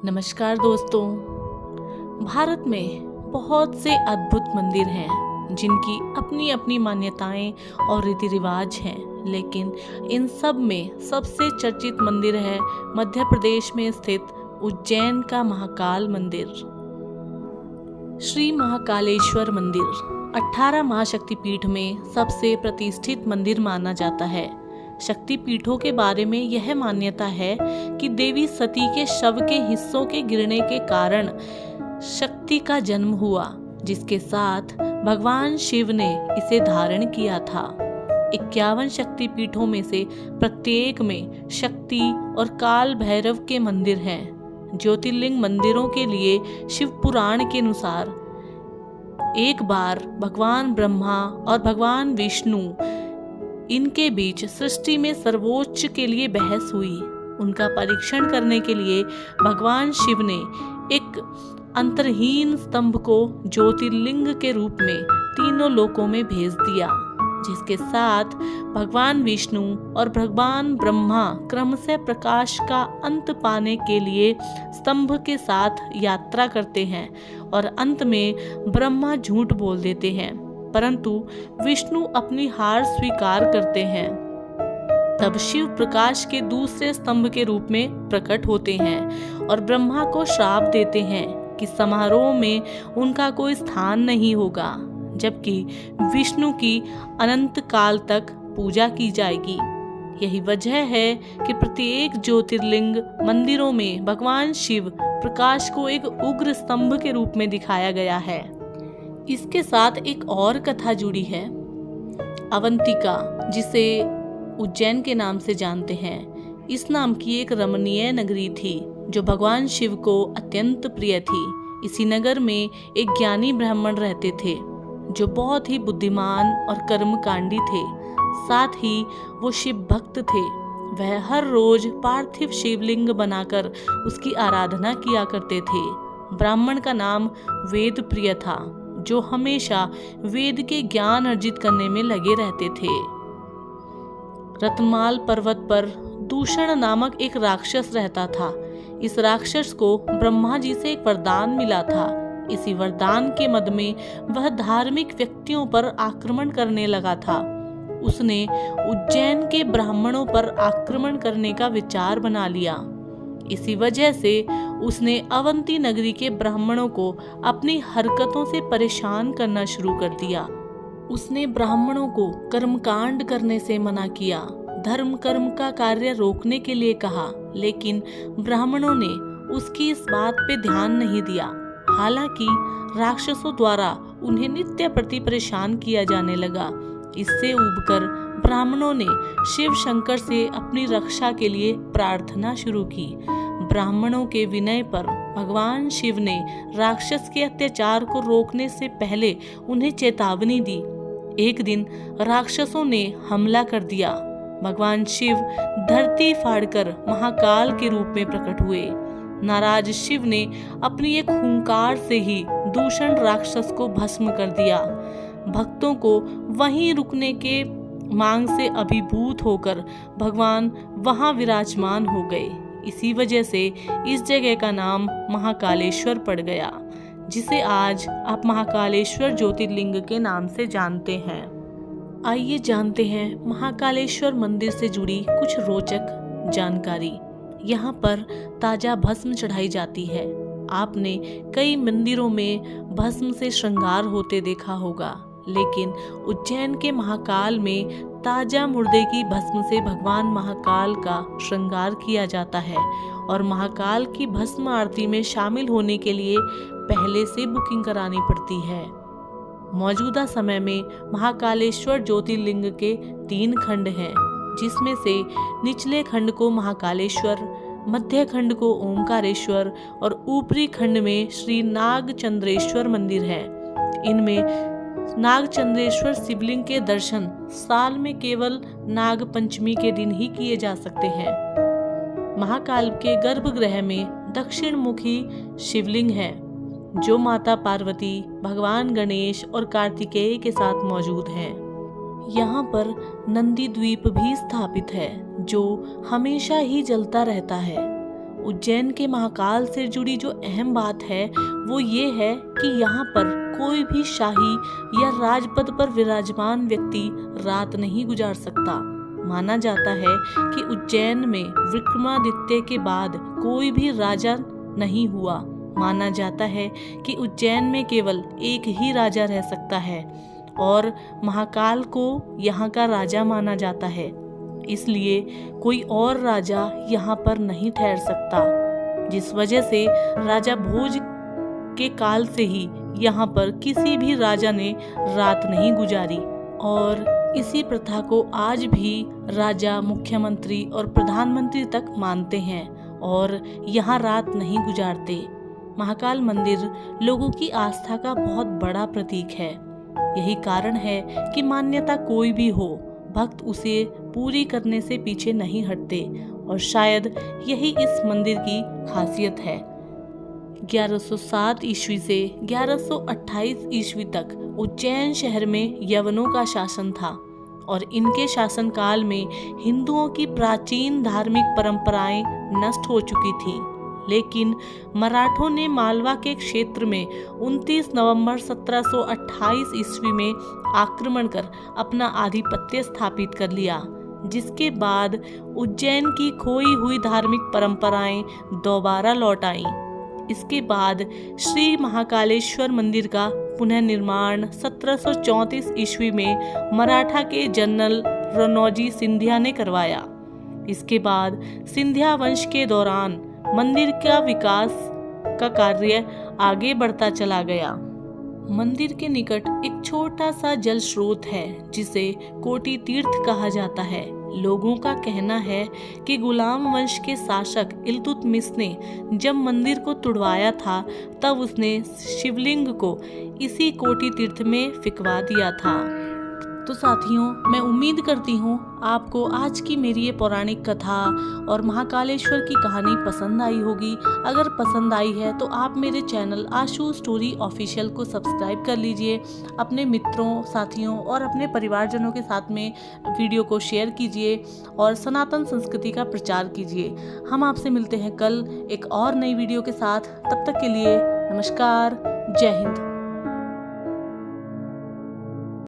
नमस्कार दोस्तों। भारत में बहुत से अद्भुत मंदिर हैं जिनकी अपनी अपनी मान्यताएं और रीति रिवाज हैं, लेकिन इन सब में सबसे चर्चित मंदिर है मध्य प्रदेश में स्थित उज्जैन का महाकाल मंदिर। श्री महाकालेश्वर मंदिर 18 महाशक्तिपीठ में सबसे प्रतिष्ठित मंदिर माना जाता है। शक्तिपीठों के बारे में यह मान्यता है कि देवी सती के शव के हिस्सों के गिरने के कारण शक्ति का जन्म हुआ, जिसके साथ भगवान शिव ने इसे धारण किया था। 51 शक्तिपीठों में से प्रत्येक में शक्ति और काल भैरव के मंदिर हैं। ज्योतिर्लिंग मंदिरों के लिए शिव पुराण के अनुसार एक बार भगवान ब्रह्मा और भगवान विष्णु इनके बीच सृष्टि में सर्वोच्च के लिए बहस हुई। उनका परीक्षण करने के लिए भगवान शिव ने एक अंतरहीन स्तंभ को ज्योतिर्लिंग के रूप में तीनों लोकों में भेज दिया, जिसके साथ भगवान विष्णु और भगवान ब्रह्मा क्रमशः प्रकाश का अंत पाने के लिए स्तंभ के साथ यात्रा करते हैं और अंत में ब्रह्मा झूठ बोल देते हैं, परंतु विष्णु अपनी हार स्वीकार करते हैं। तब शिव प्रकाश के दूसरे स्तंभ के रूप में प्रकट होते हैं और ब्रह्मा को श्राप देते हैं कि समारोह में उनका कोई स्थान नहीं होगा, जबकि विष्णु की अनंत काल तक पूजा की जाएगी। यही वजह है कि प्रत्येक ज्योतिर्लिंग मंदिरों में भगवान शिव प्रकाश को एक उग्र स्तंभ के रूप में दिखाया गया है। इसके साथ एक और कथा जुड़ी है। अवंतिका, जिसे उज्जैन के नाम से जानते हैं, इस नाम की एक रमणीय नगरी थी जो भगवान शिव को अत्यंत प्रिय थी। इसी नगर में एक ज्ञानी ब्राह्मण रहते थे जो बहुत ही बुद्धिमान और कर्मकांडी थे। साथ ही वो शिव भक्त थे। वह हर रोज पार्थिव शिवलिंग बनाकर उसकी आराधना किया करते थे। ब्राह्मण का नाम वेद प्रिय था, जो हमेशा वेद के ज्ञान अर्जित करने में लगे रहते थे। रत्नमाल पर्वत पर दूषण नामक एक राक्षस रहता था। इस राक्षस को ब्रह्मा जी से एक वरदान मिला था। इसी वरदान के मद में वह धार्मिक व्यक्तियों पर आक्रमण करने लगा था। उसने उज्जैन के ब्राह्मणों पर आक्रमण करने का विचार बना लिया। इसी वजह से उसने अवंती नगरी के ब्राह्मणों को अपनी हरकतों से परेशान करना शुरू कर दिया। उसने ब्राह्मणों को कर्मकांड करने से मना किया, धर्म कर्म का कार्य रोकने के लिए कहा, लेकिन ब्राह्मणों ने उसकी इस बात पे ध्यान नहीं दिया। हालांकि राक्षसों द्वारा उन्हें नित्य प्रति परेशान किया जाने लगा। इससे ऊबकर ब्राह्मणों ने शिव शंकर से अपनी रक्षा के लिए प्रार्थना शुरू की। ब्राह्मणों के विनय पर भगवान शिव ने राक्षस के अत्याचार को रोकने से पहले उन्हें चेतावनी दी। एक दिन राक्षसों ने हमला कर दिया। भगवान शिव धरती फाड़कर महाकाल के रूप में प्रकट हुए। नाराज शिव ने अपनी एक हुंकार से ही दूषण राक्षस को भस्म कर दिया। भक्तों को वहीं रुकने के मांग से अभिभूत होकर भगवान वहां विराजमान हो गए। इसी वजह से इस जगह का नाम महाकालेश्वर पड़ गया, जिसे आज आप महाकालेश्वर ज्योतिर्लिंग के नाम से जानते हैं। आइए जानते हैं महाकालेश्वर मंदिर से जुड़ी कुछ रोचक जानकारी। यहाँ पर ताजा भस्म चढ़ाई जाती है। आपने कई मंदिरों में भस्म से श्रृंगार होते देखा होगा, लेकिन उज्जैन के महाकाल में ताजा मुर्दे की भस्म से भगवान महाकाल का श्रृंगार किया जाता है और महाकाल की भस्म आरती में शामिल होने के लिए पहले से बुकिंग करानी पड़ती है। मौजूदा समय में महाकालेश्वर ज्योतिर्लिंग के 3 खंड हैं, जिसमें से निचले खंड को महाकालेश्वर, मध्य खंड को ओमकारेश्वर और ऊपरी खंड में श्री नागचंद्रेश्वर मंदिर है। इनमें नागचंद्रेश्वर शिवलिंग के दर्शन साल में केवल नाग पंचमी के दिन ही किए जा सकते हैं। महाकाल के गर्भगृह में दक्षिण मुखी शिवलिंग है, जो माता पार्वती, भगवान गणेश और कार्तिकेय के साथ मौजूद हैं। यहाँ पर नंदी द्वीप भी स्थापित है, जो हमेशा ही जलता रहता है। उज्जैन के महाकाल से जुड़ी जो अहम बात है वो ये है कि यहाँ पर कोई भी शाही या राजपद पर विराजमान व्यक्ति रात नहीं गुजार सकता। माना जाता है कि उज्जैन में विक्रमादित्य के बाद कोई भी राजा नहीं हुआ। माना जाता है कि उज्जैन में केवल एक ही राजा रह सकता है और महाकाल को यहाँ का राजा माना जाता है, इसलिए कोई और राजा यहाँ पर नहीं ठहर सकता, जिस वजह से राजा भोज के काल से ही यहाँ पर किसी भी राजा ने रात नहीं गुजारी और इसी प्रथा को आज भी राजा, मुख्यमंत्री और प्रधानमंत्री तक मानते हैं और यहाँ रात नहीं गुजारते। महाकाल मंदिर लोगों की आस्था का बहुत बड़ा प्रतीक है। यही कारण है कि मान्यता कोई भी हो, भक्त उसे पूरी करने से पीछे नहीं हटते और शायद यही इस मंदिर की खासियत है। 1107 ईस्वी से 1128 ईस्वी तक उज्जैन शहर में यवनों का शासन था और इनके शासनकाल में हिंदुओं की प्राचीन धार्मिक परंपराएं नष्ट हो चुकी थीं। लेकिन मराठों ने मालवा के क्षेत्र में 29 नवंबर 1728 ईस्वी में आक्रमण कर अपना आधिपत्य स्थापित कर लिया, जिसके बाद उज्जैन की खोई हुई धार्मिक परंपराएं दोबारा लौट आईं। इसके बाद श्री महाकालेश्वर मंदिर का पुनर्निर्माण 1734 ईस्वी में मराठा के जनरल रनौजी सिंधिया ने करवाया। इसके बाद सिंधिया वंश के दौरान मंदिर का विकास का कार्य आगे बढ़ता चला गया। मंदिर के निकट एक छोटा सा जल स्रोत है जिसे कोटि तीर्थ कहा जाता है। लोगों का कहना है कि गुलाम वंश के शासक इल्तुतमिश ने जब मंदिर को तुड़वाया था तब उसने शिवलिंग को इसी कोटि तीर्थ में फिकवा दिया था। तो साथियों, मैं उम्मीद करती हूँ आपको आज की मेरी ये पौराणिक कथा और महाकालेश्वर की कहानी पसंद आई होगी। अगर पसंद आई है तो आप मेरे चैनल आशु स्टोरी ऑफिशियल को सब्सक्राइब कर लीजिए, अपने मित्रों, साथियों और अपने परिवारजनों के साथ में वीडियो को शेयर कीजिए और सनातन संस्कृति का प्रचार कीजिए। हम आपसे मिलते हैं कल एक और नई वीडियो के साथ। तब तक के लिए नमस्कार, जय हिंद।